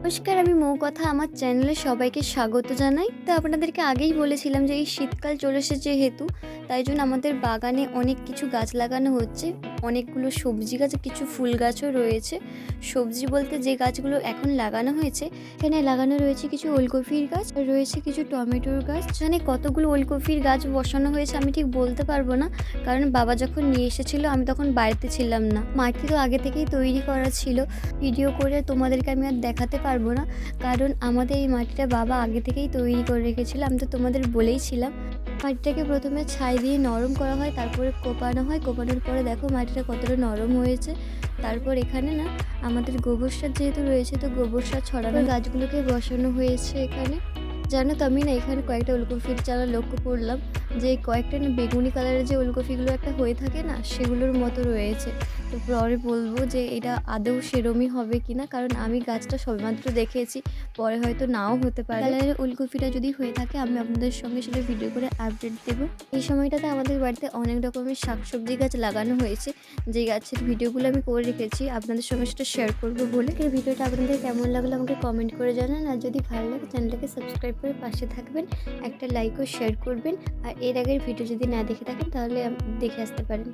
নমস্কার, আমি মৌকথা আমার চ্যানেলে সবাইকে স্বাগত জানাই। তো আপনাদেরকে আগেই বলেছিলাম যে এই শীতকাল চলে এসেছে যেহেতু, তাই জন্য আমাদের বাগানে অনেক কিছু গাছ লাগানো হচ্ছে। অনেকগুলো সবজি গাছ, কিছু ফুল গাছও রয়েছে। সবজি বলতে যে গাছগুলো এখন লাগানো হয়েছে, এখানে লাগানো রয়েছে কিছু ওলকপির গাছ, আর রয়েছে কিছু টমেটোর গাছ। এখানে কতগুলো ওলকপির গাছ বসানো হয়েছে আমি ঠিক বলতে পারবো না, কারণ বাবা যখন নিয়ে এসেছিলো আমি তখন বাড়িতে ছিলাম না। মাটি তো আগে থেকেই তৈরি করা ছিল, ভিডিও করে তোমাদেরকে আমি আর দেখাতে পারবো না, কারণ আমাদের এই মাটিটা বাবা আগে থেকেই তৈরি করে রেখেছিল। আমি তো তোমাদের বলেইছিলাম। মাটিটাকে প্রথমে ছাই দিয়ে নরম করা হয়, তারপরে কোপানো হয়। কোপানোর পরে দেখো মাটিটা কতটা নরম হয়েছে। তারপর এখানে না আমাদের গোবর সার যেহেতু রয়েছে, তো গোবর সার ছড়ানো গাছগুলোকে বসানো হয়েছে এখানে। জানো তো, আমি না এখানে কয়েকটা ওলকপির চারা লক্ষ্য করলাম, যে কয়েকটা না বেগুনি কালারের যে ওলকপিগুলো একটা হয়ে থাকে না, সেগুলোর মতো রয়েছে। তো পরে বলবো যে এটা আদৌ সেরমই হবে কিনা, কারণ আমি গাছটা সবেমাত্র দেখেছি, পরে হয়তো নাও হতে পারে। কালারের ওলকপিটা যদি হয়ে থাকে আমি আপনাদের সঙ্গে সেটা ভিডিও করে আপডেট দেবো। এই সময়টাতে আমাদের বাড়িতে অনেক রকমের শাকসবজি গাছ লাগানো হয়েছে, যে গাছের ভিডিওগুলো আমি করে রেখেছি, আপনাদের সঙ্গে সেটা শেয়ার করবো বলে। এই ভিডিওটা আপনাদের কেমন লাগলো আমাকে কমেন্ট করে জানান, আর যদি ভালো লাগে চ্যানেলটাকে সাবস্ক্রাইব করে পাশে থাকবেন, একটা লাইক ও শেয়ার করবেন। আর এর আগের ভিডিও যদি না দেখে থাকেন তাহলে দেখে আসতে পারেন।